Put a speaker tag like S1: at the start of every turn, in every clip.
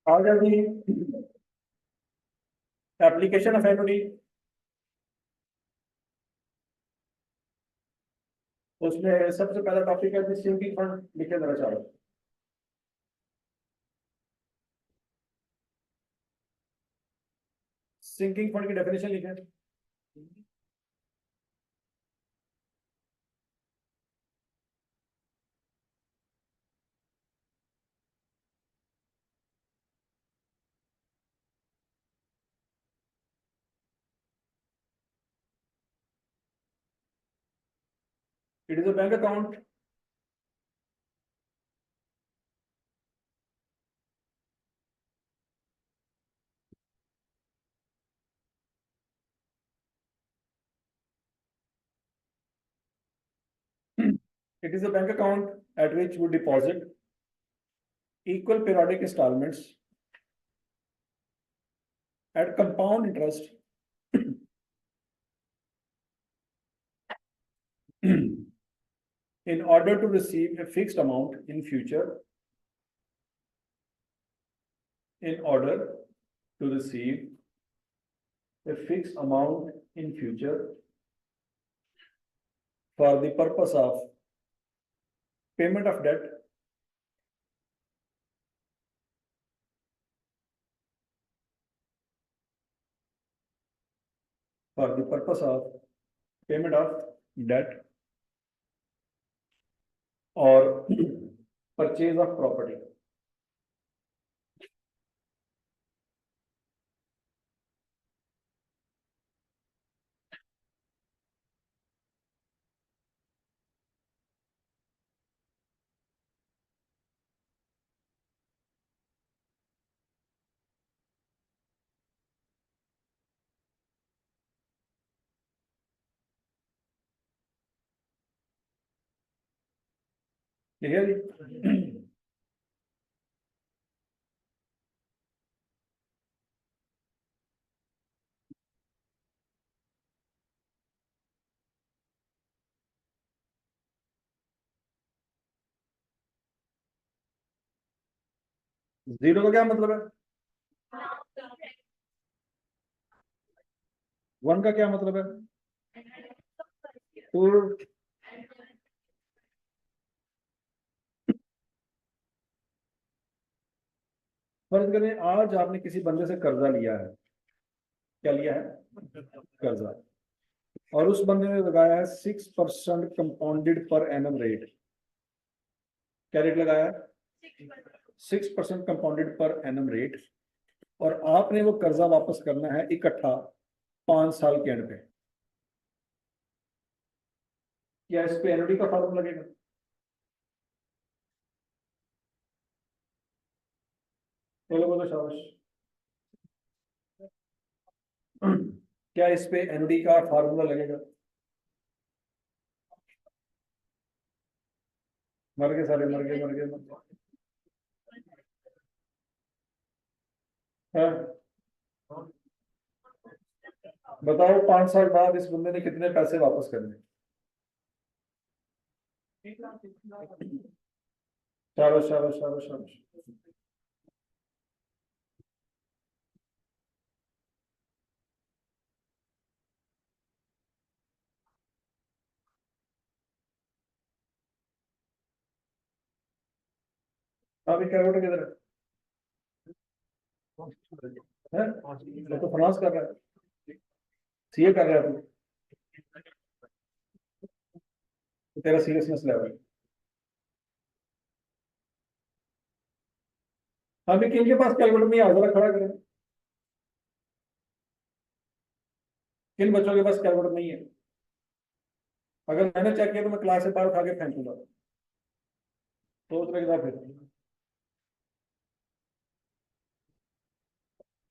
S1: आ जाएगी application of annuity. उसमें सबसे पहला टॉपिक है सिंकिंग फंड, लिखे जरा चाहो। सिंकिंग फंड की डेफिनेशन लिखे। It is a bank account it is a bank account at which we deposit equal periodic installments at compound interest in order to receive a fixed amount in future, in order to receive a fixed amount in future for the purpose of payment of debt, for the purpose of payment of debt or purchase of property. Clear? Zero का क्या मतलब है? One का क्या मतलब है? To. फर्ज करें आज आपने किसी बंदे से कर्जा लिया है। क्या लिया है? कर्जा। और उस बंदे ने लगाया है 6% कंपाउंडेड पर एनम रेट। क्या रेट लगाया है? 6% कंपाउंडेड पर एनम रेट। और आपने वो कर्जा वापस करना है इकट्ठा 5 साल के एंड पे। क्या इस पे एनुटी का फॉर्मूला लगेगा? बोलो बोलो शाबाश। क्या इस पे एनुटी का फॉर्मूला लगेगा? मर गए सारे, मर गए मर गए मर गए। हाँ, बताओ 5 साल बाद इस बंदे ने कितने पैसे वापस करने? शाबाश शाबाश शाबाश शाबाश। अभी कैलकुलेटर किधर है? तो फाइनेंस कर रहा है, सीए कर रहा है तू। तो तेरा सीरियसनेस लेवल। अभी किन के पास कैलकुलेटर नहीं है? जरा खड़ा करें। किन बच्चों के पास कैलकुलेटर नहीं है? अगर मैंने चेक किया तो मैं क्लास से बाहर उठा के फेंकूंगा। तो उतरे किताब फिर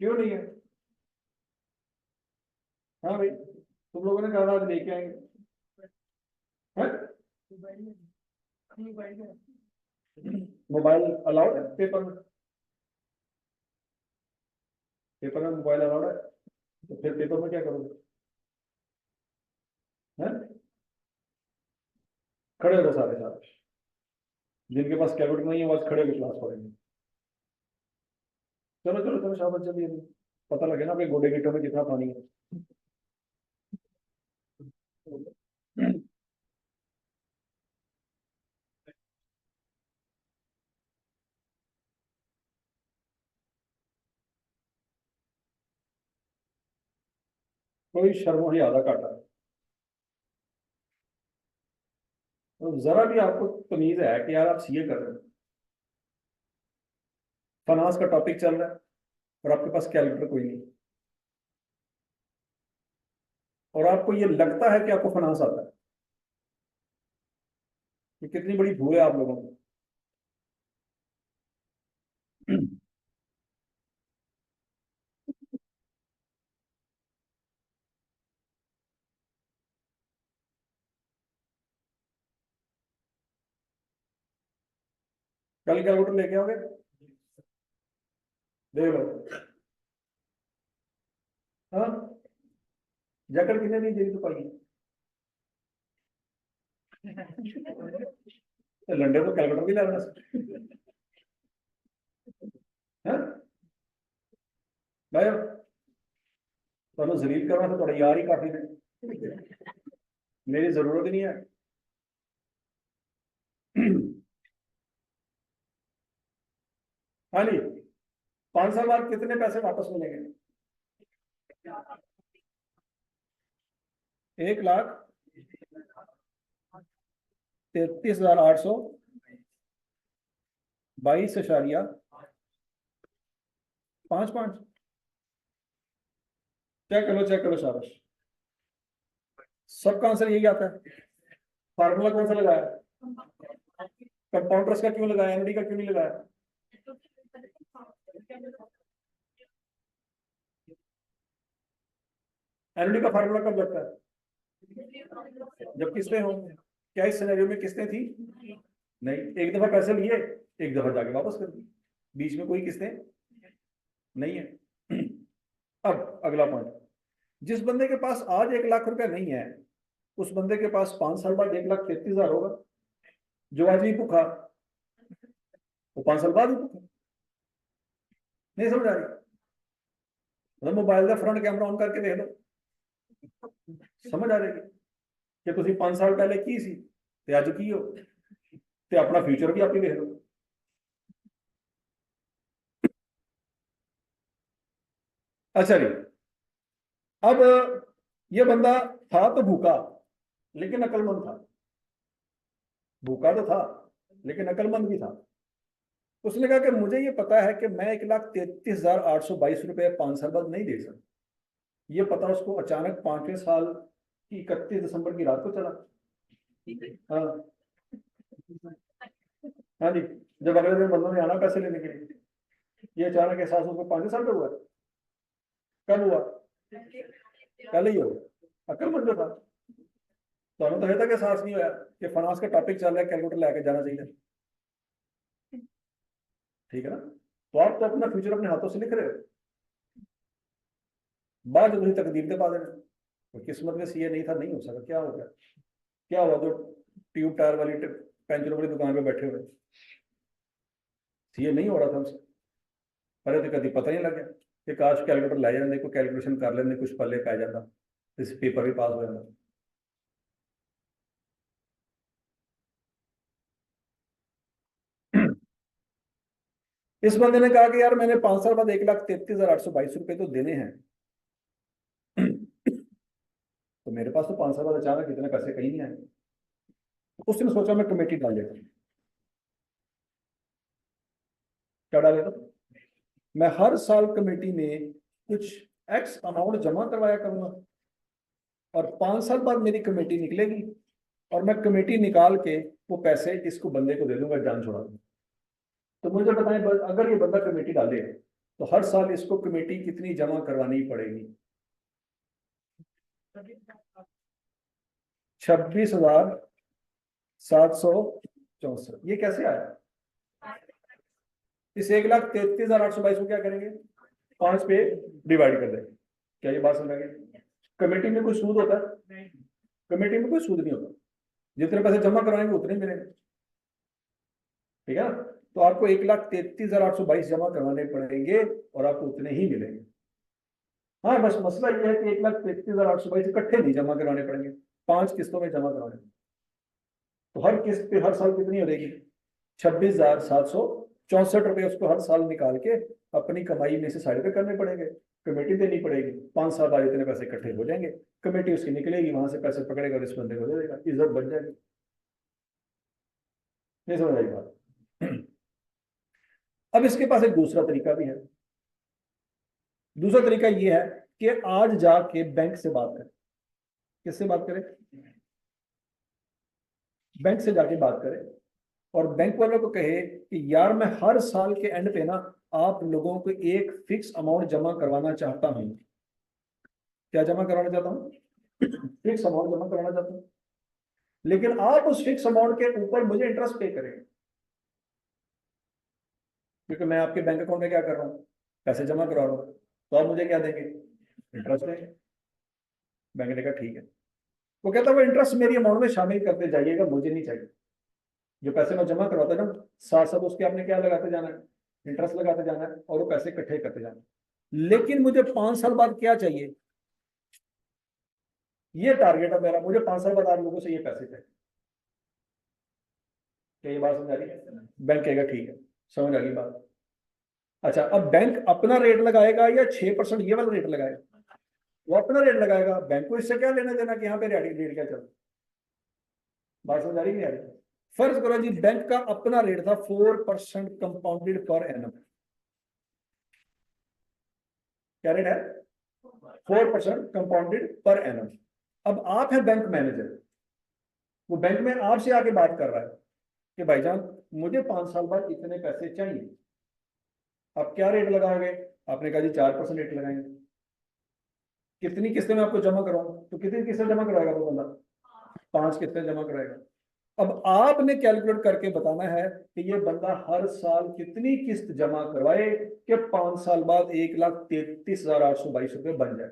S1: क्यों नहीं है? हाँ भाई, तुम लोगों ने कहा था आज लेके आएंगे। हैं? मोबाइल अलाउड है पेपर में? पेपर में मोबाइल अलाउड है? तो फिर पेपर में क्या करोगे? हैं? खड़े हो सारे सारे। जिनके पास कैलकुलेटर नहीं है वो आज खड़े होकर क्लास पढ़ेंगे। चलो चलो चलो शाबाश, जल्दी जल्दी पता लगे ना अपने गोडे गिट्टों में कितना पानी है। कोई शर्म ज्यादा घाटा है। तो जरा भी आपको तमीज है कि यार आप सीए कर रहे हो, फाइनेंस का टॉपिक चल रहा है और आपके पास कैलकुलेटर कोई नहीं, और आपको ये लगता है कि आपको फाइनेंस आता है, ये कितनी बड़ी भूल है आप लोगों को। कल कैलकुलेटर लेके आओगे, देख लो। हाँ, जैकेट कितने नहीं देगी तो पाई, तो लंडे को कैलकुलेटर भी लाना है भाई। तो जलील करना तो थोड़ा यार ही काफी ने, मेरी जरूरत ही नहीं है। हाँ जी, 5 साल बाद कितने पैसे वापस मिलेंगे? 1,33,822.55। चेक करो चेक करो, शाबाश। सबका आंसर यही आता है। फार्मूला कौन सा लगाया? कंपाउंडर्स का क्यों लगाया, एनडी का क्यों नहीं लगाया? एनडी का फार्मूला कब लगता है? जब किस्तें हो। क्या इस सिनेरियो में किस्तें थी? नहीं, एक दफा पैसे लिए, एक दफा जाके वापस कर दी, बीच में कोई किस्तें नहीं है। अब अगला पॉइंट, जिस बंदे के पास आज 1 लाख रुपया नहीं है, उस बंदे के पास 5 साल बाद 1,33,000 होगा। जो आज भी भूखा, वो 5 साल बाद ही भूखा। नहीं समझ आ रही? मतलब मोबाइल का फ्रंट कैमरा ऑन करके देख लो, समझ आ जाएगी कि तुम 5 साल पहले की सी ते अज की हो, ते अपना फ्यूचर भी आप ही देख लो। अच्छा जी, अब ये बंदा था तो भूखा, लेकिन अकलमंद था। भूखा तो था लेकिन अकलमंद भी था। उसने कहा कि मुझे ये पता है कि मैं 1,33,822 रुपये 5 साल बाद नहीं दे सकता। ये पता उसको अचानक 5वें साल की 31 दिसंबर की रात को चला। हाँ, हाँ जी, जब अगले दिन बंदों ने आना पैसे लेने के लिए, ये अचानक एहसास उसको 5वें साल पे हुआ। कब हुआ? कल ही हो। अकलमंद जो था, तो हमें तो अभी तक एहसास नहीं हुआ कि फाइनेंस का टॉपिक चल रहा है, कैलकुलेटर लेके जाना चाहिए। ठीक है ना? तो आप तो अपना फ्यूचर अपने हाथों से लिख रहे हो, बाद में तकदीर के पा देना। तो किस्मत में सीए नहीं था, नहीं हो सका, क्या हो गया? क्या हुआ जो ट्यूब टायर वाली पेंचर वाली दुकान पे बैठे हुए, सीए नहीं हो रहा था हमसे? पहले तो कभी पता नहीं लगे कि काश कैलकुलेटर लै जाते, कोई कैलकुलेशन कर लेंगे, कुछ पल्ले पै जाता, इस पेपर भी पास हो जाता। इस बंदे ने कहा कि यार मैंने 5 साल बाद 1,33,822 रुपये तो देने हैं। तो मेरे पास तो 5 साल बाद अचानक इतने पैसे कहीं नहीं आए। तो उसने सोचा मैं कमेटी डाल देता हूँ। क्या डालेगा? मैं हर साल कमेटी में कुछ एक्स अमाउंट जमा करवाया करूंगा, और 5 साल बाद मेरी कमेटी निकलेगी, और मैं कमेटी निकाल के वो पैसे इसको बंदे को दे दूंगा, जान छोड़ा दूंगा। तो मुझे बताएं, अगर ये बंदा कमेटी डाले तो हर साल इसको कमेटी कितनी जमा करवानी पड़ेगी? 26,764। ये कैसे आया? इस 1,33,822 को क्या करेंगे? 5 पे डिवाइड कर देंगे। क्या ये बात समझ गई? कमेटी में कोई सूद होता है? कमेटी में कोई सूद नहीं होता, जितने पैसे जमा करवाएंगे उतने मिलेंगे। ठीक है ना? तो आपको 1,33,822 जमा करवाने पड़ेंगे और आपको उतने ही मिलेंगे। हाँ, बस मसला ये है कि 1,33,822 इकट्ठे नहीं जमा कराने पड़ेंगे, 5 किस्तों में जमा कराने। तो हर किस्त पे हर साल कितनी हो जाएगी? 26,764 रुपये उसको हर साल निकाल के अपनी कमाई में से साइड पे करने पड़ेंगे, कमेटी देनी पड़ेगी। 5 साल बाद इतने पैसे इकट्ठे हो जाएंगे, कमेटी उसकी निकलेगी, वहां से पैसे पकड़ेगा और इस बंदे को दे देगा, इज्जत बन जाएगी। नहीं समझ आई बात? अब इसके पास एक दूसरा तरीका भी है। दूसरा तरीका ये है कि आज जाके बैंक से बात करें। किससे बात करें? बैंक से जाके बात करें और बैंक वालों को कहे कि यार मैं हर साल के एंड पे ना आप लोगों को एक फिक्स अमाउंट जमा करवाना चाहता हूं। क्या जमा करवाना चाहता हूं? फिक्स अमाउंट जमा करवाना चाहता हूं, लेकिन आप उस फिक्स अमाउंट के ऊपर मुझे इंटरेस्ट पे करेंगे, क्योंकि मैं आपके बैंक अकाउंट में क्या कर रहा हूँ? पैसे जमा करवा रहा हूँ, तो आप मुझे क्या देंगे? इंटरेस्ट देंगे। बैंक ने कहा ठीक है। वो कहता है वो इंटरेस्ट मेरी अमाउंट में शामिल करते जाइएगा, मुझे नहीं चाहिए। जो पैसे मैं जमा करवाता है ना, साथ साथ उसके आपने क्या लगाते जाना है? इंटरेस्ट लगाते जाना है और वो पैसे इकट्ठे करते जाना है। लेकिन मुझे 5 साल बाद क्या चाहिए? ये टारगेट है मेरा, मुझे 5 साल बाद आप लोगों से ये पैसे चाहिए। क्या ये बात समझ आ रही है? बैंक कहेगा ठीक है, समझ आ गई बात। अच्छा, अब बैंक अपना रेट लगाएगा या 6% ये वाला रेट लगाएगा? वो अपना रेट लगाएगा, बैंक को इससे क्या लेना देना कि यहाँ पे रेट क्या चल रहा है। बात समझ आ रही नहीं आ रही? फर्ज करो जी बैंक का अपना रेट था 4% कंपाउंडेड पर एनम। क्या रेट है? 4% कंपाउंडेड पर एनम। अब आप है बैंक मैनेजर, वो बैंक में आपसे आके बात कर रहा है कि भाईजान मुझे 5 साल बाद इतने पैसे चाहिए, आप क्या रेट लगाओगे? आपने कहा जी 4% रेट लगाएंगे। कितनी किस्तें में आपको जमा कराऊं? तो कितनी किस्तें जमा कराएगा वो बंदा? 5 किस्तें जमा कराएगा। अब आपने कैलकुलेट करके बताना है कि ये बंदा हर साल कितनी किस्त जमा करवाए कि 5 साल बाद 1,33,822 रुपये बन जाए।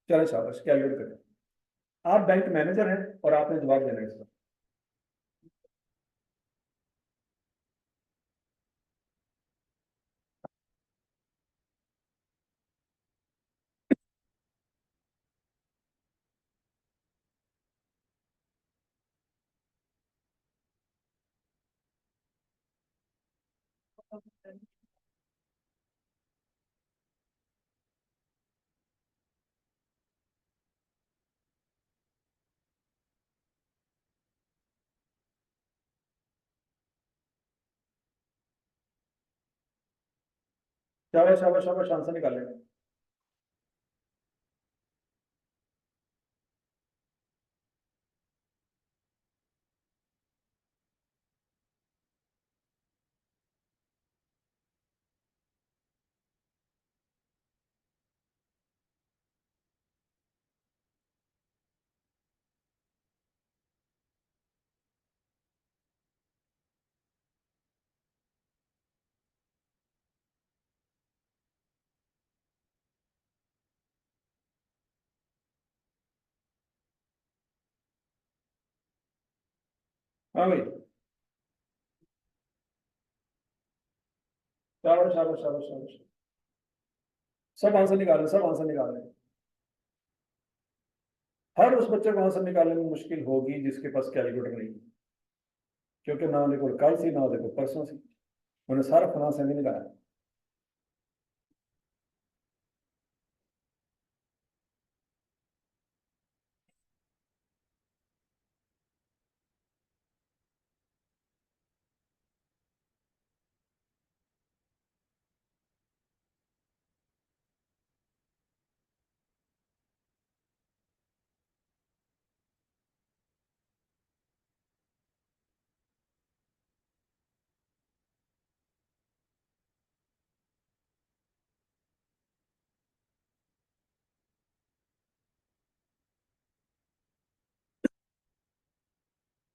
S1: चलो शाबाश, कैलकुलेट करें। आप बैंक मैनेजर हैं और आपने जवाब देना है इसका। शाबाश शाबाश शाबाश, आंसर निकाल लेंगे। हाँ भाई, शाबाश शाबाश शाबाश शाबाश। सब आंसर निकाल रहे, सब आंसर निकाल रहे हैं। हर उस बच्चे को आंसर निकालने में मुश्किल होगी जिसके पास कैलकुलेटर नहीं है, क्योंकि ना उन्हें कोई कल सी ना उन्हें कोई परसों सी, उन्हें सारा फना से नहीं निकाला।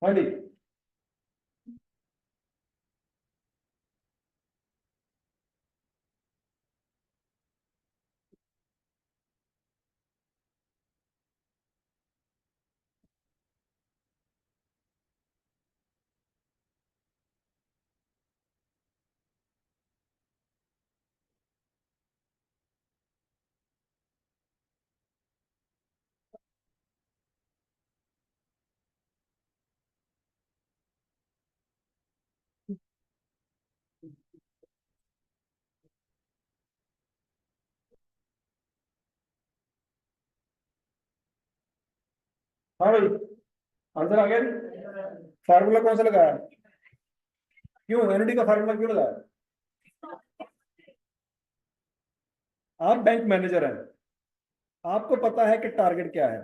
S1: हाँ जी। हाँ भाई, आंसर आ गया जी। फार्मूला कौन सा लगाया, क्यों एनडी का फार्मूला क्यों लगाया? आप बैंक मैनेजर हैं, आपको पता है कि टारगेट क्या है।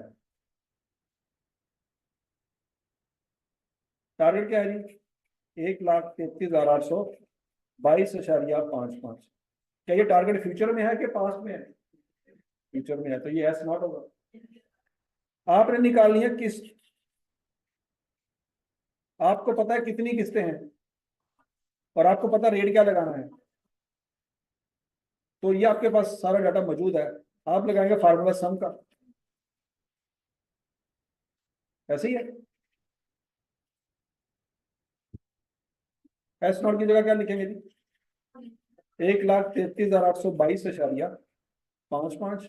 S1: टारगेट क्या है जी? 1,33,822.55। क्या ये टारगेट फ्यूचर में है कि पास्ट में है? फ्यूचर में है, तो ये एस नॉट होगा। आपने निकालनी है किस्त, आपको पता है कितनी किस्तें हैं और आपको पता रेट क्या लगाना है, तो ये आपके पास सारा डाटा मौजूद है। आप लगाएंगे फार्मूला सम का, ऐसे ही है। एस नॉट की जगह क्या लिखेंगे जी? 1,33,822.55,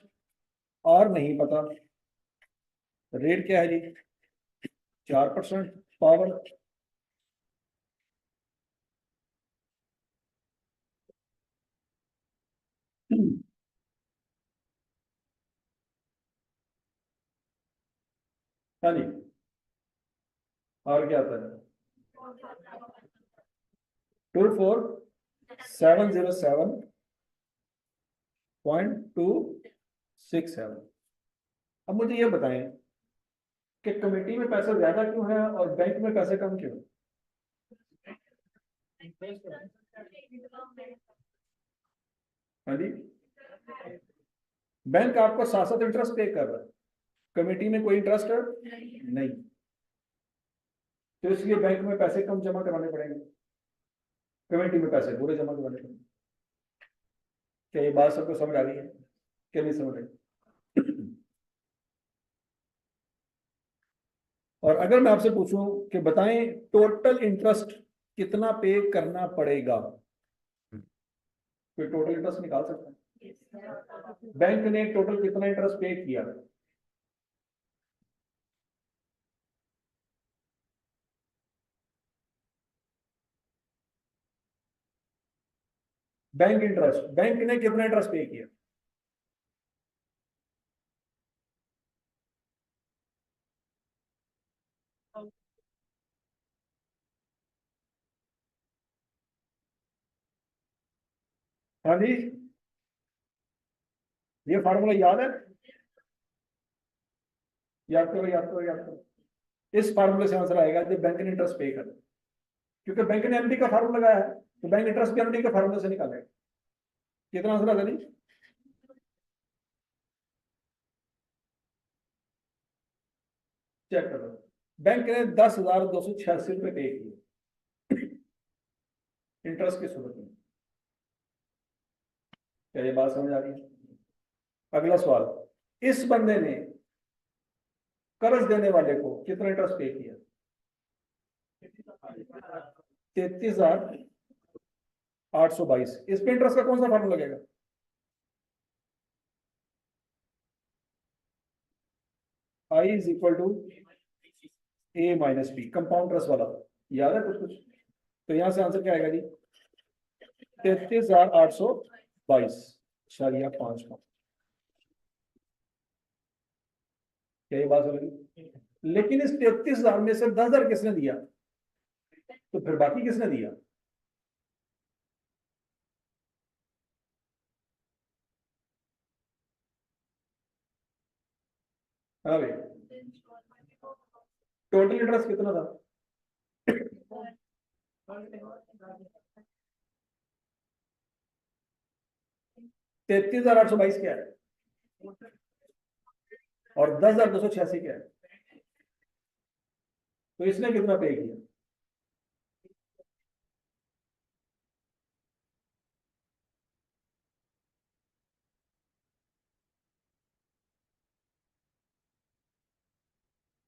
S1: और नहीं पता रेट क्या है जी? 4% पावर। हाँ जी, और क्या आता है? 24,707.267। अब मुझे ये बताएं कि कमेटी में पैसा ज्यादा क्यों है और बैंक में पैसे कम क्यों? हाँ जी, बैंक आपको 7 इंटरेस्ट पे कर रहा है, कमेटी में कोई इंटरेस्ट है नहीं, तो इसलिए बैंक में पैसे कम जमा कराने पड़ेंगे, कमेटी में पैसे पूरे जमा कराने पड़ेंगे। क्या ये बात सबको समझ आ रही है, क्या नहीं समझ रही? और अगर मैं आपसे पूछूं कि बताएं टोटल इंटरेस्ट कितना पे करना पड़ेगा, कोई टोटल इंटरेस्ट निकाल सकता है? बैंक ने टोटल कितना इंटरेस्ट पे किया? बैंक इंटरेस्ट, बैंक ने कितना इंटरेस्ट पे किया? हाँ जी, ये फार्मूला याद है? याद करो याद करो याद करो। इस फार्मूले से आंसर आएगा जब बैंक ने इंटरेस्ट पे कर, क्योंकि बैंक ने एमडी का फार्मूला लगाया है, तो बैंक इंटरेस्ट भी एमडी के फार्मूले से निकालेगा। कितना आंसर आता नहीं? चेक करो, बैंक ने 10,286 रुपये पे किए इंटरेस्ट की सूरत में। क्या ये बात समझ आ रही है? अगला सवाल, इस बंदे ने कर्ज देने वाले को कितना इंटरेस्ट पे किया? 33,822। इस पे इंटरेस्ट का कौन सा फार्मूला लगेगा? I is equal to A minus B, compound interest वाला, याद है कुछ कुछ? तो यहां से आंसर क्या आएगा जी? 33,822.55। क्या ये बात समझ? लेकिन इस 33,000 में से 10,000 किसने दिया, तो फिर बाकी किसने दिया? हाँ भाई, टोटल इंटरेस्ट कितना था? 33,822 क्या है और 10,286 क्या है, तो इसने कितना पे किया?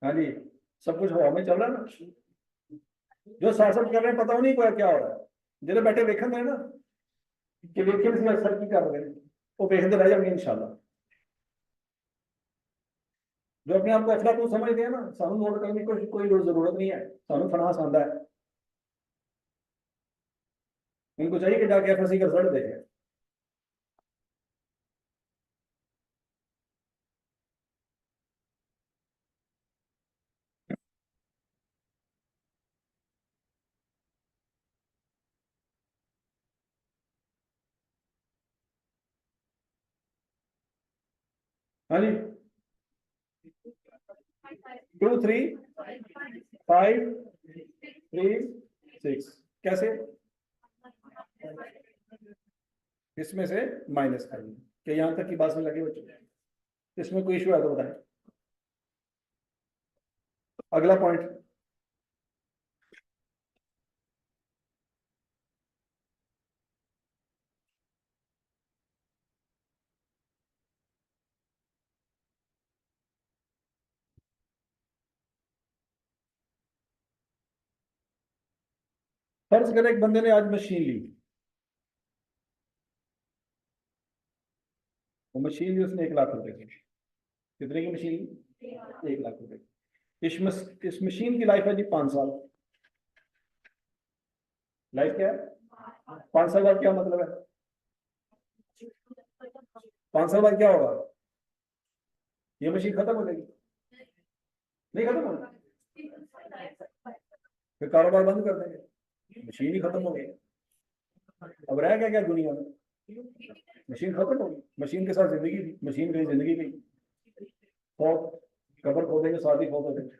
S1: हाँ जी, सब कुछ हवा में चल रहा है ना, जो शासन कर रहे हैं पता नहीं क्या हो रहा है, जिन्हें बैठे देखें ना कि वेखे सर की कर रहे हैं, वो देखते रह जाएंगे इंशाल्लाह। जो अपने आप को अफलातून समझते हैं ना, सानू नोट करने की कोई जरूरत नहीं है, सानू फनास आंदा है, इनको चाहिए कि जाके एफएससी का रिजल्ट देखें। हाँ जी, 2 3 5 3 6, कैसे? इसमें से माइनस करेंगे। क्या यहां तक की बात में लगे बच्चों? इसमें कोई इशू है तो बताएं। अगला पॉइंट, फर्ज करें एक बंदे ने आज मशीन ली, वो मशीन ली उसने 1 लाख रुपए की। कितने की मशीन ली? 1 लाख रुपए की। इस मशीन की लाइफ है जी 5 साल। लाइफ क्या है? 5 साल बाद क्या मतलब है? 5 साल बाद क्या होगा? ये मशीन खत्म हो जाएगी? नहीं खत्म होगी, फिर कारोबार बंद कर देंगे, मशीन ही खत्म हो गई। अब रह गया क्या दुनिया में? मशीन खत्म हो गई, मशीन के साथ जिंदगी थी, मशीन गई, जिंदगी गई। फौत, कबर खोदेंगे साथ ही फौत हो जाएंगे।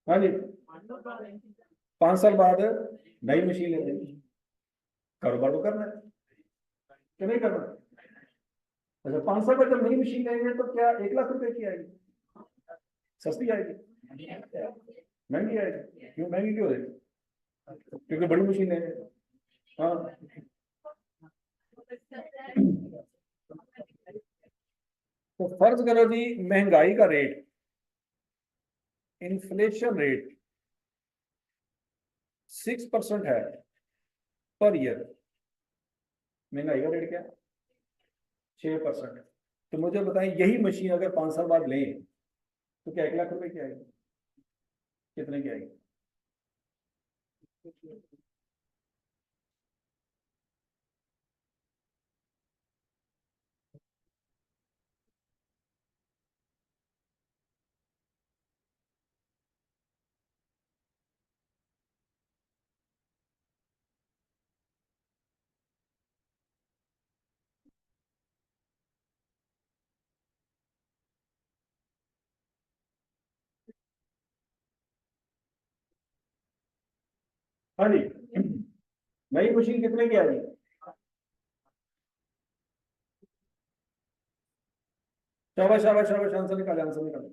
S1: हाँ जी, 5 साल बाद नई मशीन ले लेंगे, कारोबार तो करना है कि नहीं करना? अच्छा, 5 साल बाद जब नई मशीन लेंगे तो क्या 1 लाख रुपए की आएगी? सस्ती आएगी? महंगी आएगी? क्यों महंगी क्यों आएगी? क्योंकि बड़ी मशीन लेंगे। हाँ, तो फर्ज करो जी महंगाई का रेट, इन्फ्लेशन रेट 6% है पर ईयर। महंगाई का रेट क्या है? 6%। तो मुझे बताएं, यही मशीन अगर 5 साल बाद लें तो क्या 1 लाख रुपए की आएगी? कितने की आएगी? हाँ जी, नई मशीन कितने की आएगी? शाबाश शाबाश शाबाश, आंसर निकाले, आंसर निकाले।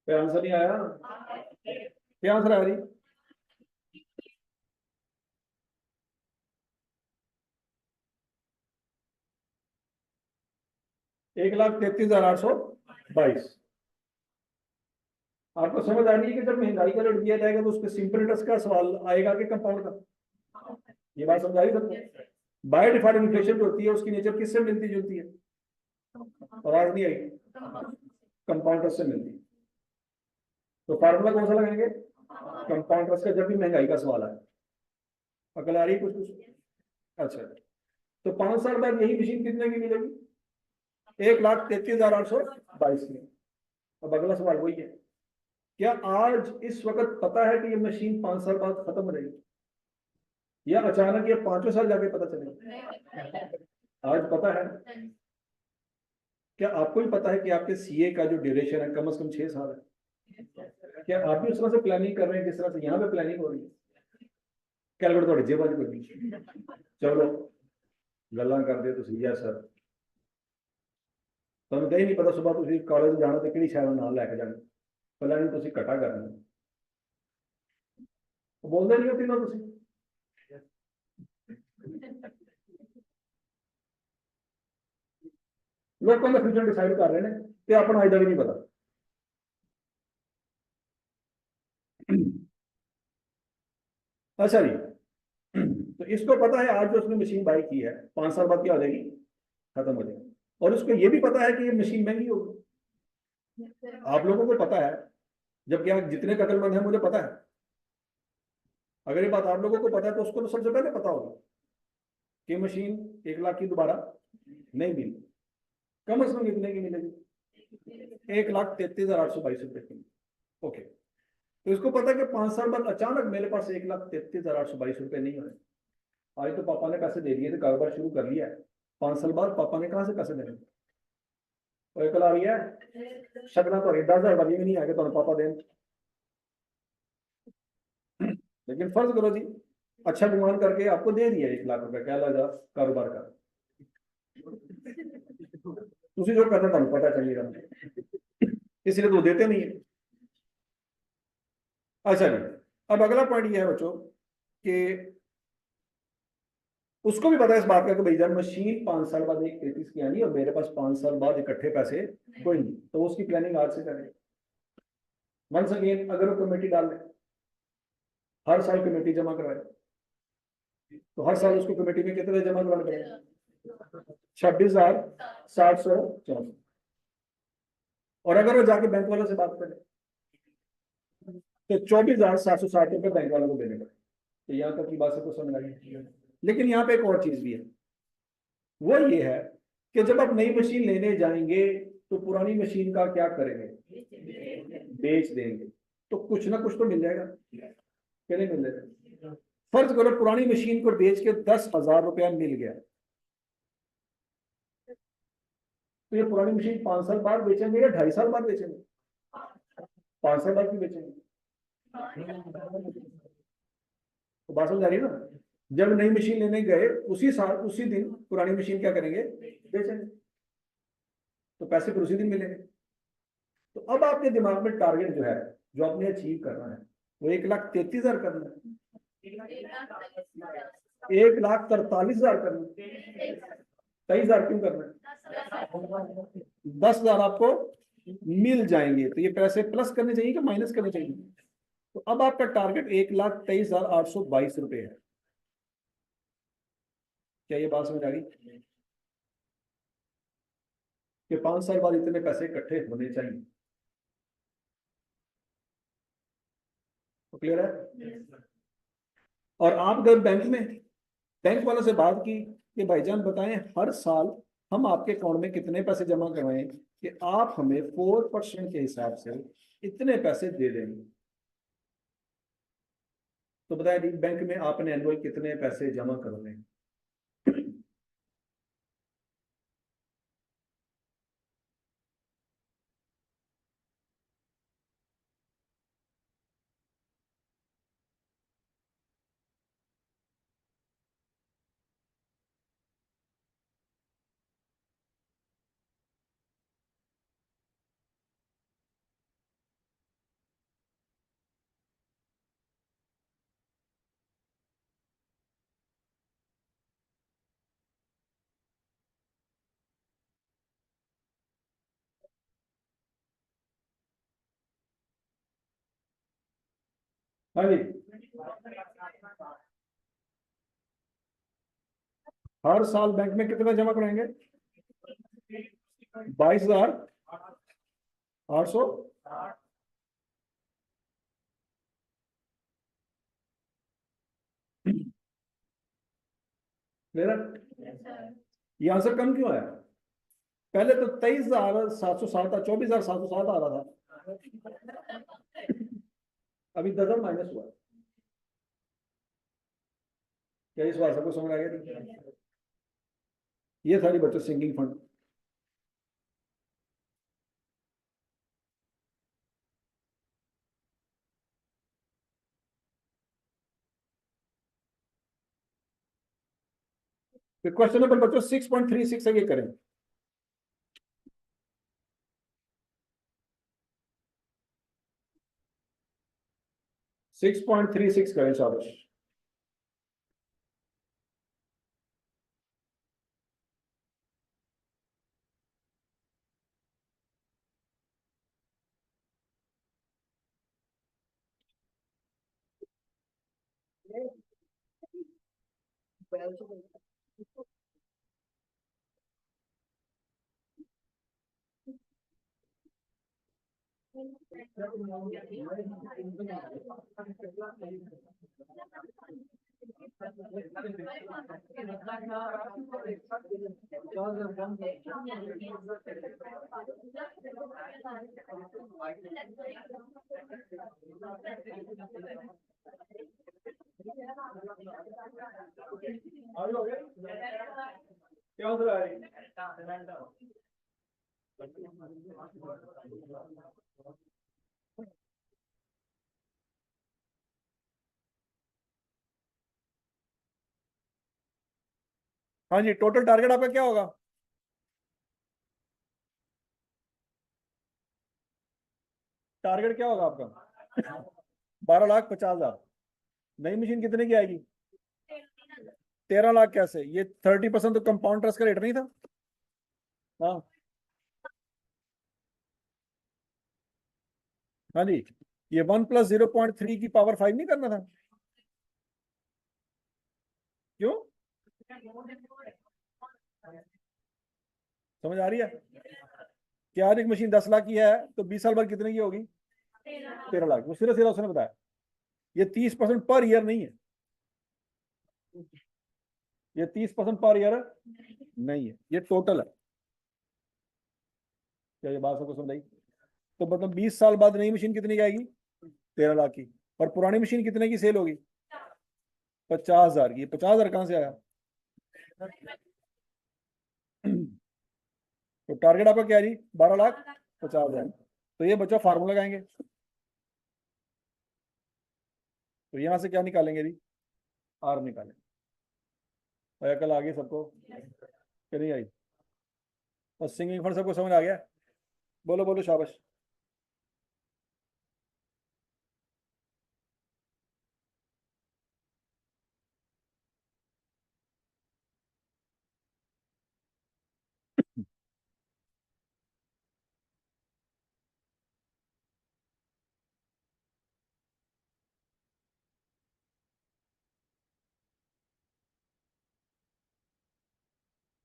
S1: क्या आंसर नहीं आया? क्या आंसर आ रही? 1,33,822। आपको समझ आ रही है कि जब महंगाई का रेट दिया जाएगा तो उसके सिंपल इंटरेस्ट का सवाल आएगा कि कंपाउंड का? ये बात समझ आ रही सबको? बाय डिफॉल्ट इन्फ्लेशन जो होती है उसकी नेचर किससे मिलती जुलती है? आवाज नहीं आई? कंपाउंड से मिलती है। तो फार्मूला कौन सा लगाएंगे? कंपाउंड का, जब भी महंगाई का सवाल आए। अकल आ रही है कुछ कुछ? अच्छा, तो 5 साल बाद यही मशीन कितने की मिलेगी? 1,33,822 की। अब अगला सवाल वही है, क्या आज इस वक्त पता है कि ये मशीन 5 साल बाद खत्म हो जाएगी, या अचानक ये 5वें साल जाके पता चलेगा? आज पता है। क्या आपको भी पता है कि आपके सीए का जो ड्यूरेशन है कम से कम 6 साल है? क्या आप भी उस तरह से प्लानिंग कर रहे हैं जिस तरह से यहाँ पे प्लानिंग हो रही है? कैलकुलेटर थोड़ी जेब वाली कोई? चलो गल्ला कर दे तो सही है सर। ਤੁਹਾਨੂੰ ਤਾਂ ਹੀ ਨਹੀਂ ਪਤਾ ਸੁਬਾਹ ਤੁਸੀਂ ਕਾਲਜ ਜਾਣਾ ਤੇ ਕਿਹੜੀ ਸ਼ਾਇਦ ਨਾਲ ਲੈ ਕੇ ਜਾਣੀ, ਪਲਾਨਿੰਗ ਤੁਸੀਂ ਘਟਾ ਕਰਨੀ। ਬੋਲਦੇ ਨਹੀਂ ਹੋ ਤਿੰਨੋਂ ਤੁਸੀਂ? ਲੋਕਾਂ ਦਾ ਫਿਊਚਰ ਡਿਸਾਈਡ ਕਰ ਰਹੇ ਨੇ ਤੇ ਆਪਣਾ ਅੱਜ ਦਾ ਵੀ ਨਹੀਂ ਪਤਾ। अच्छा जी, तो इसको पता है आज जो उसने मशीन बाई की है 5 साल बाद क्या हो जाएगी? खत्म हो जाएगी। और उसको ये भी पता है कि ये मशीन महंगी होगी। आप लोगों को पता है, जबकि आप जितने कदरमंद हैं मुझे पता है, अगर ये बात आप लोगों को पता है तो उसको तो सबसे पहले पता होगा कि मशीन 1 लाख की दोबारा नहीं मिली, कम से कम कितने की मिलेगी, 1,33,822 रुपए की। ओके, तो इसको पता है कि 5 साल बाद अचानक मेरे पास 1,33,822 रुपए नहीं हो रहे। आज तो पापा ने पैसे दे दिए थे, कारोबार शुरू कर लिया है, 5 साल बाद पापा ने कहाँ से पैसे देने? और कल आ रही है शगना तो 10,000 वाली में नहीं आएगा तो पापा दें। लेकिन फर्ज करो जी, अच्छा गुमान करके आपको दे दिया 1 लाख रुपए, क्या लगा कारोबार का, तुझे जो करना था पता चलेगा, इसलिए तो देते नहीं है। अच्छा जी, अब अगला पॉइंट ये है बच्चों कि उसको भी पता है इस बात का कि भाई जान मशीन 5 साल बाद एक 33 की आनी और मेरे पास 5 साल बाद इकट्ठे पैसे कोई नहीं, तो उसकी प्लानिंग आज से करें। वंस अगेन अगर वो कमेटी डाल ले, हर साल कमेटी जमा करवाए, तो हर साल उसको कमेटी में कितने जमा करवाने पड़ेगा? 26,764। और अगर वो जाके बैंक वालों से बात करे तो 24,760 रुपए बैंक वालों को देने पड़े। तो यहाँ तक की बात से तो समझ आई। लेकिन यहाँ पे एक और चीज भी है, वो ये है कि जब आप नई मशीन लेने जाएंगे तो पुरानी मशीन का क्या करेंगे? बेच देंगे, तो कुछ ना कुछ तो मिल जाएगा, क्या नहीं मिल जाएगा? फर्ज करो पुरानी मशीन को बेच के 10,000 रुपया मिल गया, तो ये पुरानी मशीन 5 साल बाद बेचेंगे या 2.5 साल बाद बेचेंगे? 5 साल बाद भी बेचेंगे। तो बात समझ आ रही है ना? जब नई मशीन लेने गए उसी साल उसी दिन पुरानी मशीन क्या करेंगे? बेचेंगे, तो पैसे फिर उसी दिन मिलेंगे। तो अब आपके दिमाग में टारगेट जो है, जो आपने अचीव करना है, वो 1,33,000 करना है, 1,43,000 करना है, 23,000 क्यों करना है? 10,000 आपको मिल जाएंगे, तो ये पैसे प्लस करने चाहिए कि माइनस करने चाहिए? तो अब आपका टारगेट 1,23,822 रुपए है। क्या ये बात समझ आ गई कि 5 साल बाद इतने पैसे इकट्ठे होने चाहिए? तो क्लियर है? और आप गए बैंक में, बैंक वालों से बात की कि भाईजान बताएं हर साल हम आपके अकाउंट में कितने पैसे जमा करवाएं कि आप हमें 4% के हिसाब से इतने पैसे दे देंगे। तो बताएं बैंक में आपने एनुअल कितने पैसे जमा करवाने? हाँ जी, हर साल बैंक में कितना जमा कराएंगे? 22,800। मेरा ये आंसर कम क्यों आया? पहले तो 23,707 था, 24,707 आ रहा था, अभी 10,000 माइनस हुआ। क्या इस बात को समझ आ गया? ये सारी बच्चों सिंगिंग फंड। क्वेश्चन नंबर बच्चों 6.36 है, ये करें। 6.36 करें, शाबाश। क्या आंसर आ रही? हाँ जी, टोटल टारगेट आपका क्या होगा? टारगेट क्या होगा आपका? 12,50,000। नई मशीन कितने की आएगी? 13 लाख। कैसे? ये 30% तो कंपाउंड इंटरेस्ट का रेट नहीं था? हाँ हाँ जी, ये 1 + 0.3 की पावर 5 नहीं करना था? क्यों? समझ आ रही है कि आज एक मशीन 10 लाख की है तो 20 साल बाद कितने की होगी? 13 लाख। वो सिरा सिरा उसने बताया। ये 30% पर ईयर नहीं है, ये 30% पर ईयर नहीं है, ये टोटल है। क्या ये बात सबको समझ आई? तो मतलब 20 साल बाद नई मशीन कितनी की आएगी? 13 लाख की। और पुरानी मशीन कितने की सेल होगी? 50,000 की। 50,000 कहां से आया? तो टारगेट आपका क्या है जी? 12,50,000। तो ये बच्चा फार्मूला लगाएंगे, तो यहां से क्या निकालेंगे जी? आर निकालेंगे। और कल आ गई सबको कि नहीं आई? और सिंगिंग फंड सबको समझ आ गया? बोलो बोलो, शाबाश।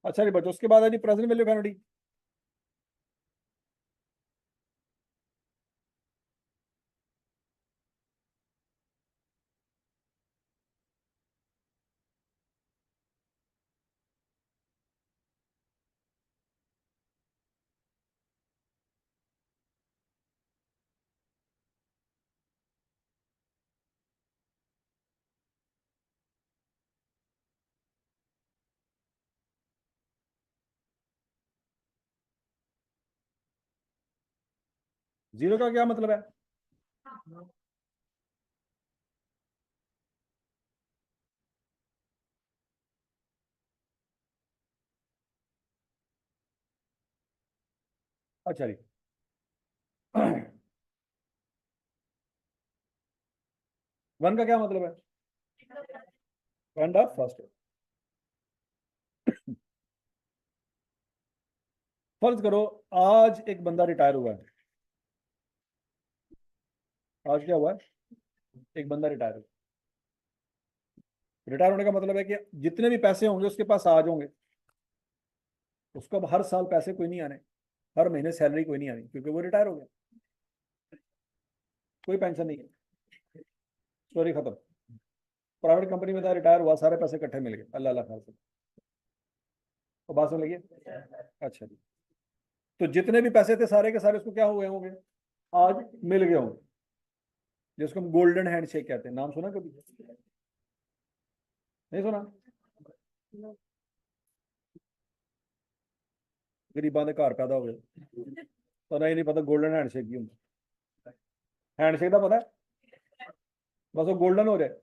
S1: अच्छा जी बच्चों, उसके बाद है जी present value of annuity. Zero का क्या मतलब है? अच्छा जी। वन का क्या मतलब है? End of first. फर्ज करो आज एक बंदा रिटायर हुआ है। आज क्या हुआ है? एक बंदा रिटायर हुआ। रिटायर होने का मतलब है कि जितने भी पैसे होंगे उसके पास आज होंगे। उसको अब हर साल पैसे कोई नहीं आने, हर महीने सैलरी कोई नहीं आनी, क्योंकि वो रिटायर हो गया। कोई पेंशन नहीं है, स्टोरी खत्म। प्राइवेट कंपनी में था, रिटायर हुआ, सारे पैसे इकट्ठे मिल गए, अल्लाह अल्लाह खान से। तो बात समझ लगी? अच्छा जी। तो जितने भी पैसे थे सारे के सारे उसको क्या हुए होंगे? आज मिल गए होंगे, जिसको हम गोल्डन हैंडशेक कहते हैं। नाम सुना कभी? नहीं सुना? गरीबां के घर पैदा हो गए, पता ही नहीं पता गोल्डन हैंडशेक की होंगे। हैंडशेक का पता है, बस वो गोल्डन हो जाए।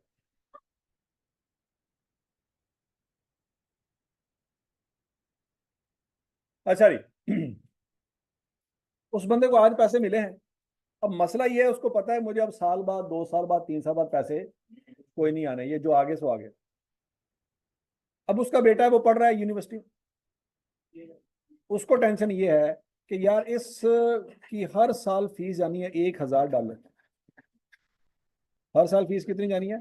S1: अच्छा जी। उस बंदे को आज पैसे मिले हैं। अब मसला ये है, उसको पता है मुझे अब साल बाद, 2 साल बाद, 3 साल बाद पैसे कोई नहीं आने, ये जो आगे सो आगे। अब उसका बेटा है, वो पढ़ रहा है यूनिवर्सिटी। उसको टेंशन ये है कि यार इस की हर साल फीस जानी है $1,000। हर साल फीस कितनी जानी है?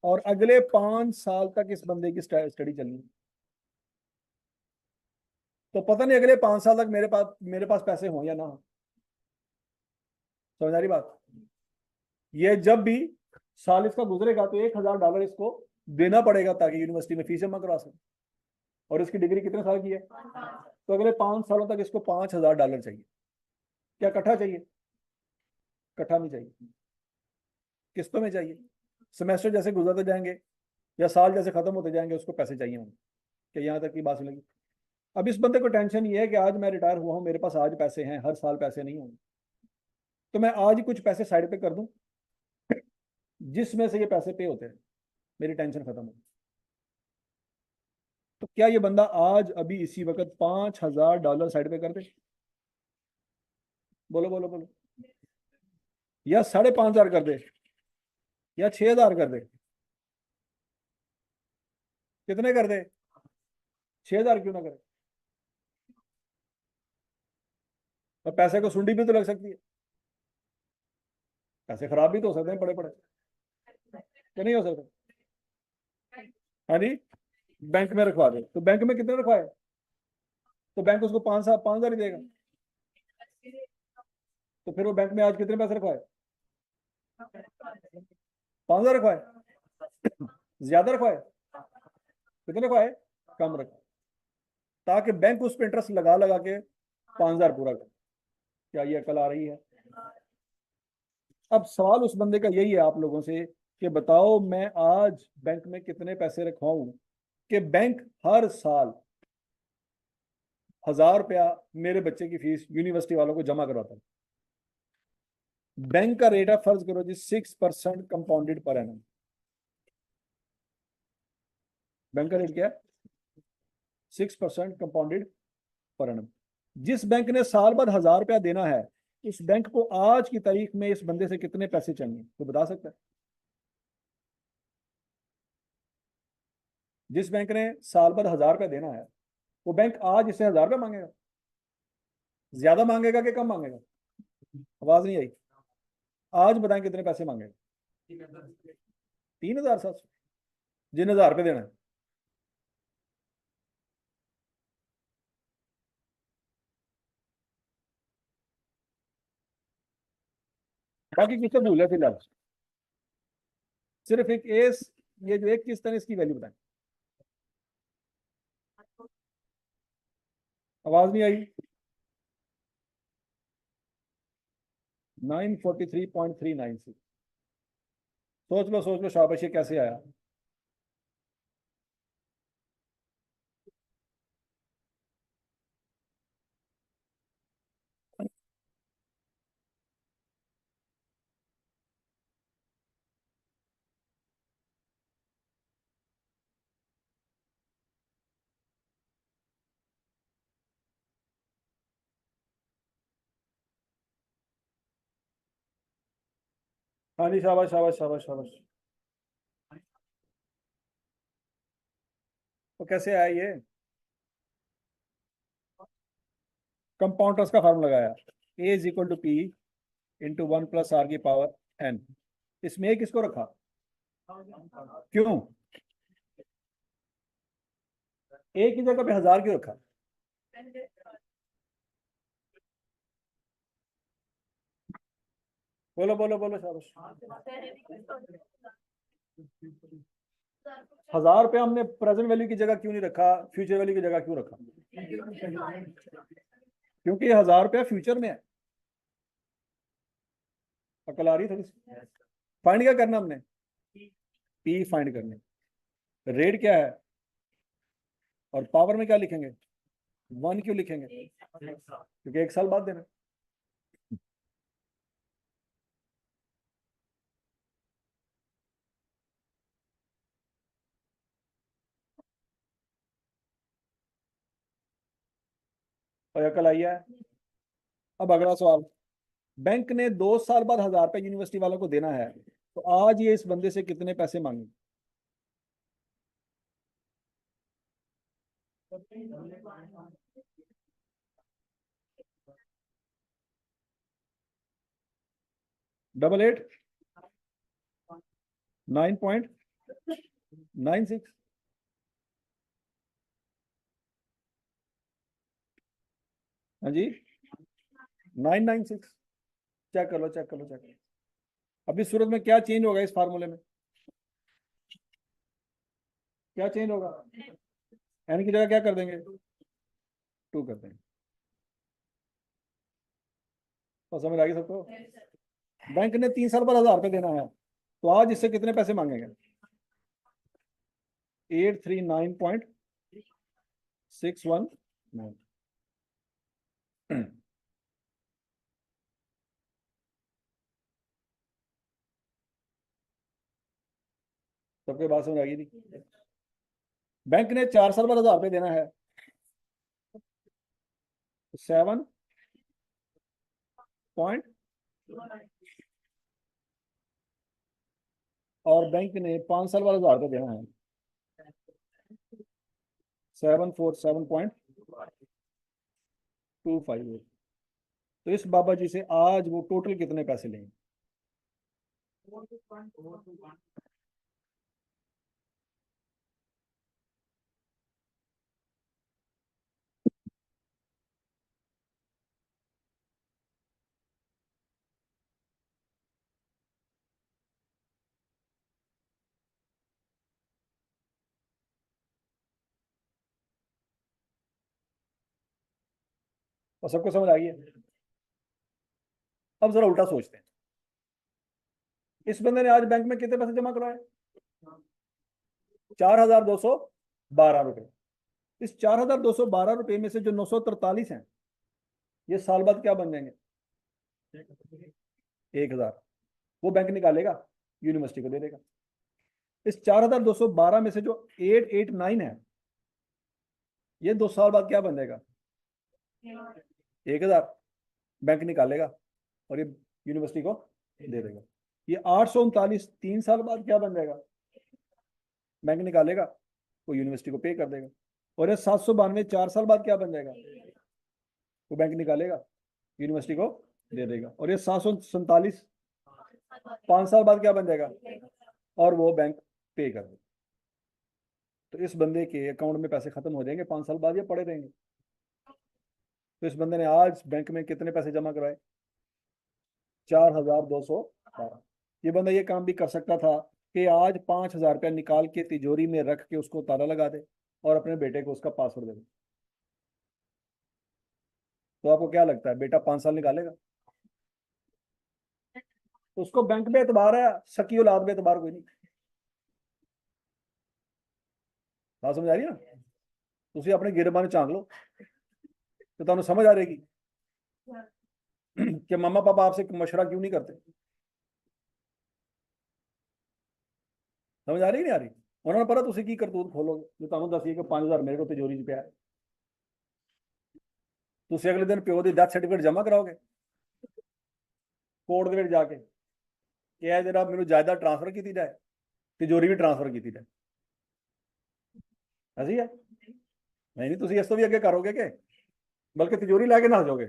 S1: और अगले 5 साल तक इस बंदे की स्टडी चलनी है। तो पता नहीं अगले 5 साल तक मेरे पास पैसे हों या ना हो। समझ आ रही बात? ये जब भी साल इसका गुजरेगा तो $1,000 इसको देना पड़ेगा ताकि यूनिवर्सिटी में फीस जमा करवा सके। और इसकी डिग्री कितने साल की है? तो अगले 5 सालों तक इसको $5,000 चाहिए। क्या कट्ठा चाहिए? कट्ठा नहीं चाहिए, किस्तों में चाहिए। सेमेस्टर जैसे गुजरते जाएंगे या साल जैसे खत्म होते जाएंगे उसको पैसे चाहिए होंगे। कि यहाँ तक की बात लगी। अब इस बंदे को टेंशन ये है कि आज मैं रिटायर हुआ हूँ, मेरे पास आज पैसे हैं, हर साल पैसे नहीं होंगे, तो मैं आज ही कुछ पैसे साइड पे कर दूं जिसमें से ये पैसे पे होते हैं, मेरी टेंशन खत्म हो। तो क्या ये बंदा आज अभी इसी वक्त $5,000 साइड पे कर दे? बोलो बोलो बोलो। या 5,500 कर दे या 6,000 कर दे? कितने कर दे? 6,000 क्यों ना करे? और पैसे को सुंडी भी तो लग सकती है, पैसे खराब भी तो हो सकते हैं पड़े पड़े, क्या नहीं हो सकते? हाँ जी। बैंक में रखवा दे, तो बैंक में कितने रखवाए? तो बैंक उसको 5,000 ही देगा। तो फिर वो बैंक में आज कितने पैसे रखवाए? 5,000 रखवाए? ज्यादा रखवाए? कितने रखवाए? कम रखवाए, ताकि बैंक उस पर इंटरेस्ट लगा लगा के 5,000 पूरा करे। क्या ये अकल आ रही है? अब सवाल उस बंदे का यही है आप लोगों से कि बताओ मैं आज बैंक में कितने पैसे रखवाऊं कि बैंक हर साल $1,000 मेरे बच्चे की फीस यूनिवर्सिटी वालों को जमा करवाता है। बैंक का रेट है, फर्ज करो जी 6% कंपाउंडेड पर एनम। बैंक का रेट क्या है? 6% कंपाउंडेड पर एनम। जिस बैंक ने साल बाद $1,000 देना है, इस बैंक को आज की तारीख में इस बंदे से कितने पैसे चाहिए तो बता सकता है? जिस बैंक ने साल बाद $1,000 देना है, वो बैंक आज इससे $1,000 मांगेगा? ज्यादा मांगेगा कि कम मांगेगा? आवाज नहीं आई। आज बताएं कितने पैसे मांगेगा? 3,700, जिन $1,000 देना है। बाकी किससे भूल है फिलहाल? सिर्फ एक एस, ये जो एक किस्त है इसकी वैल्यू बताएं। आवाज नहीं आई। 943.396। सोच लो शाबाश, ये कैसे आया? हाँ जी, शाबाश शाबाश शाबाश शाबाश। तो कैसे आया ये? कंपाउंडर्स का फार्मूला लगाया, A is equal to P into 1 + r⁻n। इसमें ए किसको रखा? क्यों? ए की जगह पे 1,000 क्यों रखा? बोलो बोलो बोलो शाबाश। $1,000 हमने प्रेजेंट वैल्यू की जगह क्यों नहीं रखा, फ्यूचर वैल्यू की जगह क्यों रखा? क्योंकि $1,000 फ्यूचर में है। अकल आ रही थोड़ी सी? फाइंड क्या करना हमने? पी फाइंड करने। रेट क्या है? और पावर में क्या लिखेंगे? 1 क्यों लिखेंगे? क्योंकि 1 साल बाद देना। और अकल आई है? अब अगला सवाल। बैंक ने 2 साल बाद $1,000 यूनिवर्सिटी वालों को देना है, तो आज ये इस बंदे से कितने पैसे मांगे? Double at 9.96। हाँ जी, 996। चेक कर लो, चेक कर लो, चेक कर लो। अभी सूरत में क्या चेंज होगा इस फार्मूले में? क्या चेंज होगा? एन की जगह क्या कर देंगे? 2 कर देंगे। तो समझ आ गई सबको? बैंक ने 3 साल बाद 1000 रुपये देना है, तो आज इससे कितने पैसे मांगेंगे? 839.619। सबके बात समझ आ गई थी? बैंक ने 4 साल बाद 1000 रुपये देना है, 7 और बैंक ने 5 साल बाद 1000 रुपये देना है, 747.258। तो इस बाबा जी से आज वो टोटल कितने पैसे लेंगे? और सबको समझ आ गई है? अब जरा उल्टा सोचते हैं। इस बंदे ने आज बैंक में कितने पैसे जमा करवाए? 4212 रुपए। इस 4212 रुपए में से जो 943 हैं, ये साल बाद क्या बन जाएंगे? 1000। वो बैंक निकालेगा, यूनिवर्सिटी को दे देगा। इस 4212 में से जो 889 है, ये 2 साल बाद क्या बन जाएगा? 1000। बैंक निकालेगा और ये यूनिवर्सिटी को दे देगा। ये 839 3 साल बाद क्या बन जाएगा? बैंक निकालेगा, वो यूनिवर्सिटी को पे कर देगा। और ये 792 4 साल बाद क्या बन जाएगा? वो बैंक निकालेगा, यूनिवर्सिटी को दे देगा। और ये 747 5 साल बाद क्या बन जाएगा? और वो बैंक पे कर देगा। तो इस बंदे के अकाउंट में पैसे खत्म हो जाएंगे 5 साल बाद, या पड़े रहेंगे? तो इस बंदे ने आज बैंक में कितने पैसे जमा कराए? 4212। ये बंदा ये काम भी कर सकता था कि आज 5000 रुपया निकाल के तिजोरी में रख के उसको ताला लगा दे और अपने बेटे को उसका पासवर्ड दे दे। तो आपको क्या लगता है, बेटा 5 साल निकालेगा? तो उसको बैंक पे एतबार है, सकी औलाद पे एतबार कोई नहीं। बात समझ आ रही है ना? तुम अपने गिरबान झांक लो तो तुम्हें समझ आ रहेगी कि मम्मा पापा आपसे मशवरा क्यों नहीं करते। समझ आ रही नहीं आ रही? उन्होंने पता तुम की करतूत खोलोगे जो तुम्हें दसी कि 5000 मेरे को तिजोरी च पिया है। तुम अगले दिन प्यो की डेथ सर्टिफिकेट जमा कराओगे कोर्ट के जाके कि यह जरा मैं जायदाद ट्रांसफर की जाए, तिजोरी भी ट्रांसफर की जाए। ऐसी है? नहीं, तुम इस तो भी अगे करोगे के, बल्कि तिजोरी लैके नस जाओगे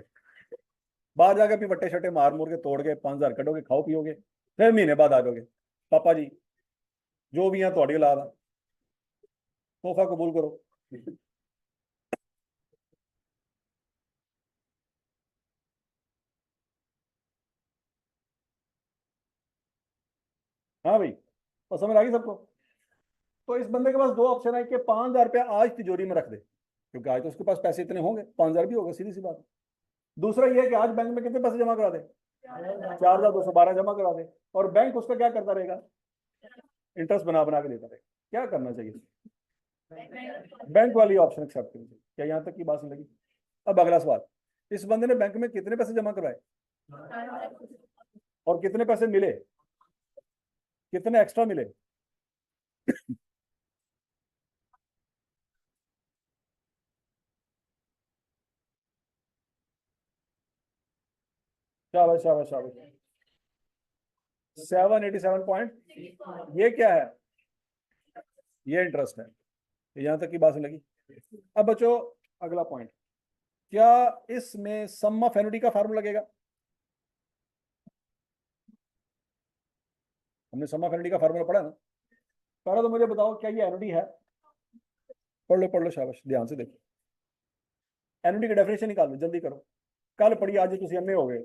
S1: बाहर जाके भी वट्टे शट्टे मार मूर के तोड़ के 5000 कटोगे, खाओ पियोगे, फिर महीने बाद आ जाओगे पापा जी जो भी है थोड़ी औलाद है, तोहफा कबूल करो। हाँ भाई, तो समझ आ गई सबको? तो इस बंदे के पास 2 ऑप्शन है कि 5000 रुपया आज तिजोरी में रख दे, क्योंकि आज तो उसके पास पैसे इतने होंगे, 5000 भी होगा, सीधी सी बात। दूसरा ये है कि आज बैंक में कितने पैसे जमा करा दे? 4212 जमा करा दे, और बैंक उसका क्या करता रहेगा? इंटरेस्ट बना बना के देता रहेगा। क्या करना चाहिए? बैंक वाली ऑप्शन एक्सेप्ट करनी चाहिए। क्या यहाँ तक की बात समझ लगी? अब अगला सवाल, इस बंदे ने बैंक में कितने पैसे जमा करवाए और कितने पैसे मिले, कितने एक्स्ट्रा मिले? शाबाश शाबाश शाबाश। 787 पॉइंट। ये क्या है? ये इंटरेस्ट है। यहां तक की बात समझ लगी? अब बच्चों अगला पॉइंट, क्या इसमें सम ऑफ एनुटी का फार्मूला लगेगा? हमने सम ऑफ एनुटी का फार्मूला पढ़ा ना? पहले तो मुझे बताओ क्या ये एनुटी है? पढ़ लो शाबाश, ध्यान से देखो। एनुटी की डेफिनेशन निकाल लो, जल्दी करो। कल पढ़ी आज तुम एमए हो गए।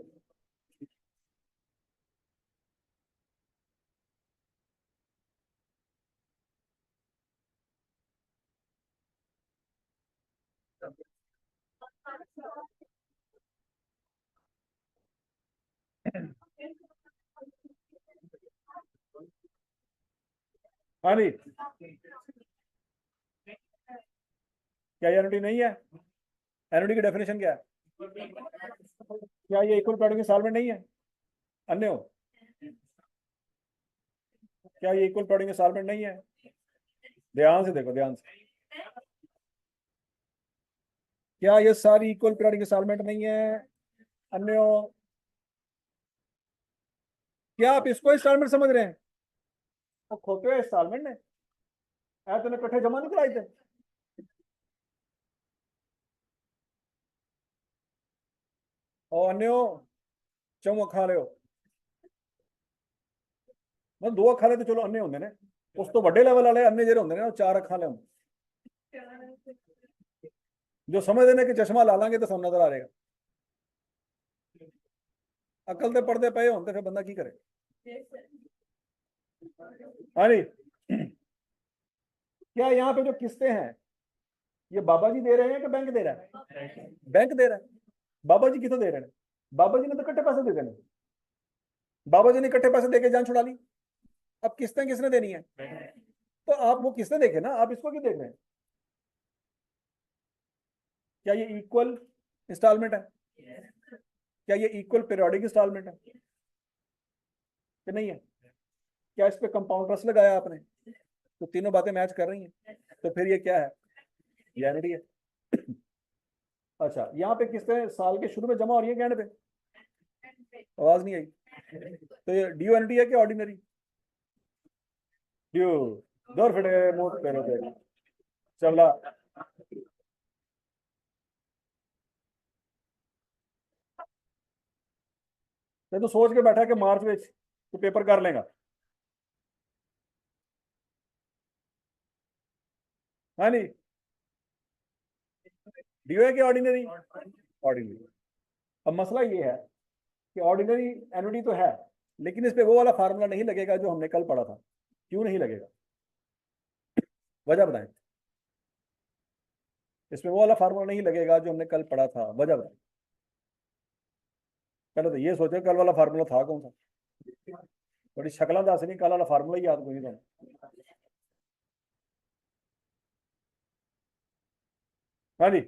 S1: हाँ जी, क्या एनुटी नहीं है? एनुटी की डेफिनेशन क्या है? क्या ये इक्वल प्रोडक्ट इंस्टॉलमेंट नहीं है? अन्य हो, क्या ये इक्वल प्रोडक्ट इंस्टॉलमेंट नहीं है? ध्यान से देखो, ध्यान से। क्या ये सारी इक्वल प्रोडक्ट इंस्टॉलमेंट नहीं है? अन्य हो, क्या आप इसको इंस्टॉलमेंट समझ रहे हैं? वो खोटे इंस्टॉलमेंट ने तूने इकट्ठे जमा नहीं कराए थे? और अन्य हो, चौं खा रहे हो, मतलब दो खा ले तो चलो अन्य होंगे ने, उस तो बड़े लेवल वाले अन्य जेरे होंगे ने, वो चार खा ले हम जो समझ देने कि चश्मा ला लांगे तो सब नजर आ रहेगा। अकल ते पढ़ते पे होते फिर बंदा की करे। हाँ जी, क्या यहाँ पे जो किस्तें हैं ये बाबा जी दे रहे हैं कि बैंक दे रहा है? बैंक दे रहा है। बाबा जी कितने दे रहे हैं? बाबा जी ने तो इकट्ठे पैसे दे देने, बाबा जी ने इकट्ठे पैसे देके जान छुड़ा ली। अब किस्तें किसने देनी है? तो आप वो किस्तें देखे ना, आप इसको क्यों देख रहे हैं? क्या ये इक्वल इंस्टॉलमेंट है? क्या ये इक्वल पीरियोडिक इंस्टॉलमेंट है कि नहीं है? क्या इस पे कंपाउंड इंटरेस्ट लगाया आपने? तो तीनों बातें मैच कर रही हैं, तो फिर ये क्या है? यूनिटी है। अच्छा, यहाँ पे किस्तें साल के शुरू में जमा हो रही है क्या एंड पे? आवाज नहीं आई। तो ये ड्यू एनुटी है कि ऑर्डिनरी? ड्यू, दौर फिटे मुंह पेरो पे चला। मैं तो सोच के बैठा कि मार्च में तो पेपर कर लेगा। हाँ नहीं, ड्यू है कि ऑर्डिनरी? ऑर्डिनरी। अब मसला ये है कि ऑर्डिनरी एनुटी तो है, लेकिन इस पे वो वाला फार्मूला नहीं लगेगा जो हमने कल पढ़ा था। क्यों नहीं लगेगा? वजह बताएं। इसमें वो वाला फार्मूला नहीं लगेगा जो हमने कल पढ़ा था, वजह बताएं। पहले तो ये सोचो कल वाला फार्मूला था कौन सा? बड़ी शक्ल दस नहीं, कल वाला फार्मूला ही याद कोई नहीं था। हाँ जी,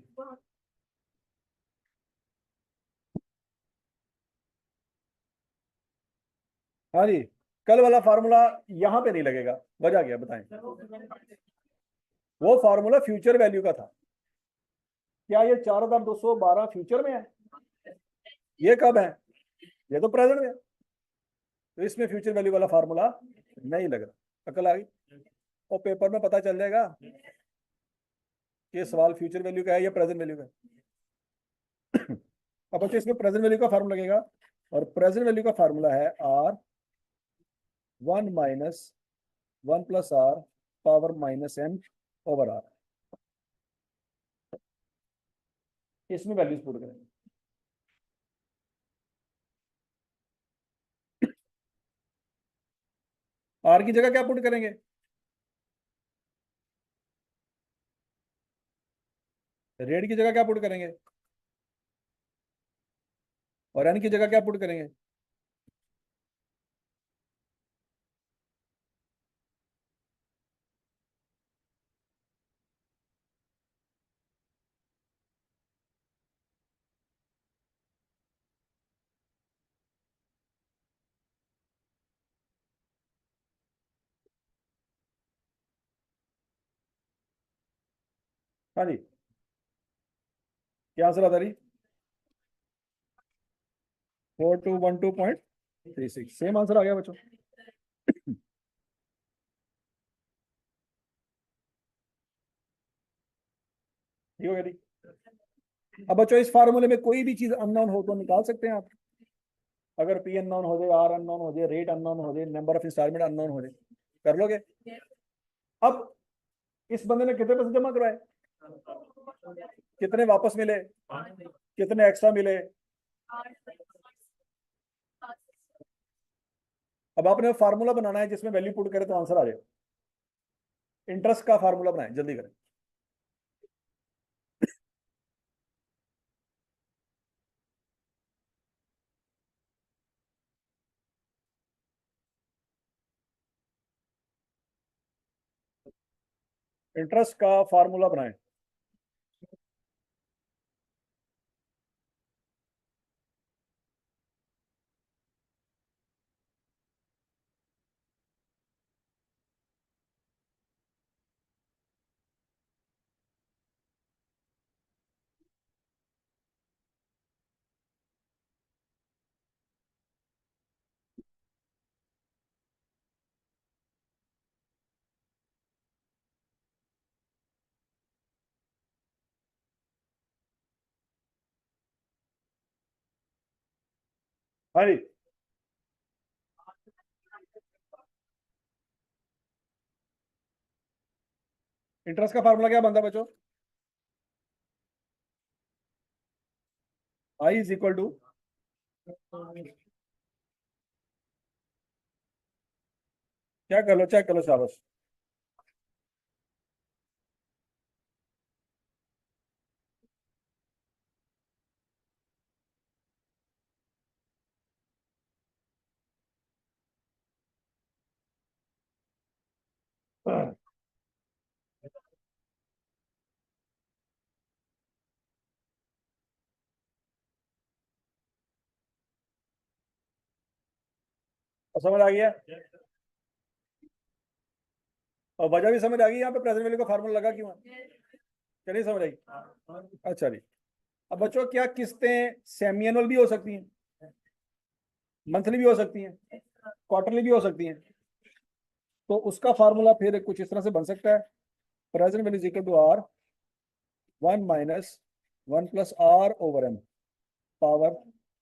S1: हाँ जी, कल वाला फार्मूला यहाँ पे नहीं लगेगा, वजह क्या बताएं। वो फार्मूला फ्यूचर वैल्यू का था। क्या ये 4212 फ्यूचर में है? ये कब है? ये तो प्रेजेंट में है। तो इसमें फ्यूचर वैल्यू वाला फार्मूला नहीं लग रहा। अकल आ गई? और पेपर में पता चल जाएगा कि ये सवाल फ्यूचर वैल्यू का है या प्रेजेंट वैल्यू का है। अब बच्चों इसमें प्रेजेंट वैल्यू का फार्मूला लगेगा, और प्रेजेंट वैल्यू का फार्मूला है R one minus one plus R power minus N over R. इसमें वैल्यूज पुट करेंगे। आर की जगह क्या पुट करेंगे? रेड की जगह क्या पुट करेंगे? और एन की जगह क्या पुट करेंगे? हाँ जी, क्या आंसर आता रही? 4212.36 सेम आंसर आ गया बच्चों। ठीक हो गया जी। अब बच्चों इस फार्मूले में कोई भी चीज अननोन हो तो निकाल सकते हैं आप। अगर पी अननोन हो जाए, आर अननोन हो जाए, रेट अननोन हो जाए, नंबर ऑफ इंस्टॉलमेंट अननोन हो जाए, कर लोगे? अब इस बंदे ने कितने पैसे जमा करवाए, कितने वापस मिले, कितने एक्स्ट्रा मिले? अब आपने फार्मूला बनाना है जिसमें वैल्यू पुट करें तो आंसर आ जाए। इंटरेस्ट का फार्मूला बनाए, जल्दी करें। इंटरेस्ट का फार्मूला बनाएं। हाँ जी, इंटरेस्ट का फार्मूला क्या बनता है बच्चों? आई इज इक्वल टू, क्या कर लो, चेक कर लो, शाबाश। और समझ आ गया, और वजह भी समझ आ गई, यहाँ पे प्रेजेंट वैल्यू का फार्मूला लगा क्यों है? क्या नहीं समझ आई? अच्छा जी। अब बच्चों, क्या किस्तें सेमी एनुअल भी हो सकती हैं, मंथली भी हो सकती हैं, क्वार्टरली भी हो सकती हैं? तो उसका फार्मूला फिर कुछ इस तरह से बन सकता है, present value is equal to R 1 - 1 + r/m power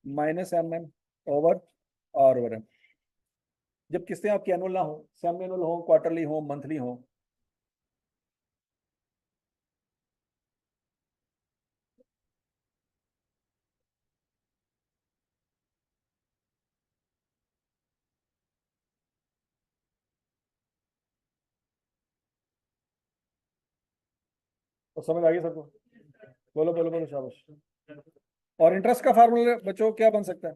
S1: -mm over r/m। जब किस्तें आपकी एनुअल ना हो, सेमी एनुअल हो, क्वार्टरली हो, मंथली हो। तो समझ आ गई सबको? बोलो बोलो बोलो, शाबाश। और इंटरेस्ट का फार्मूला बच्चों क्या बन सकता है?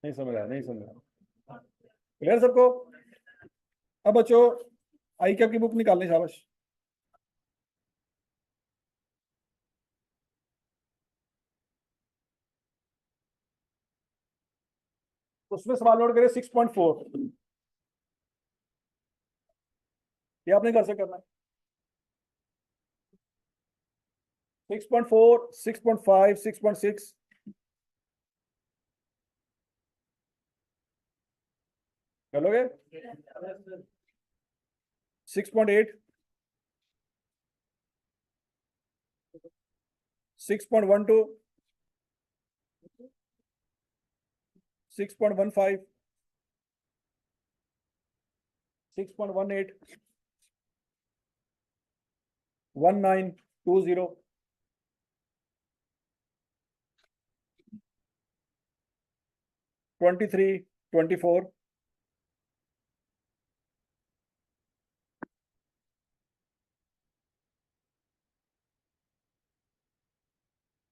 S1: नहीं समझ आया, नहीं समझ आया। क्लियर सबको? अब बच्चों, आई कैप की बुक निकालनी, शाबाश। उसमें सवाल नोट करिए 6.4, ये आपने घर से करना है। 6.4, 6.5, 6.6, कर लोगे? 6.8, 6.12, 6.15, 6.18, 1920, 23, 24,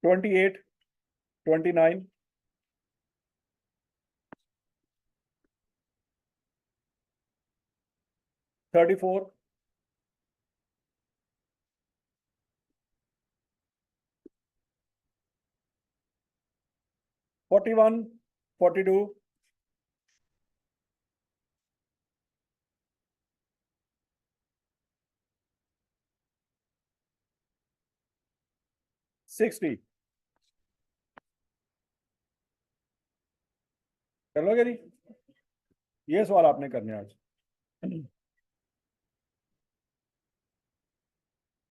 S1: 28, 29, 34, 41, 42, 60। कर लोगे नहीं? ये सवाल आपने करने हैं आज।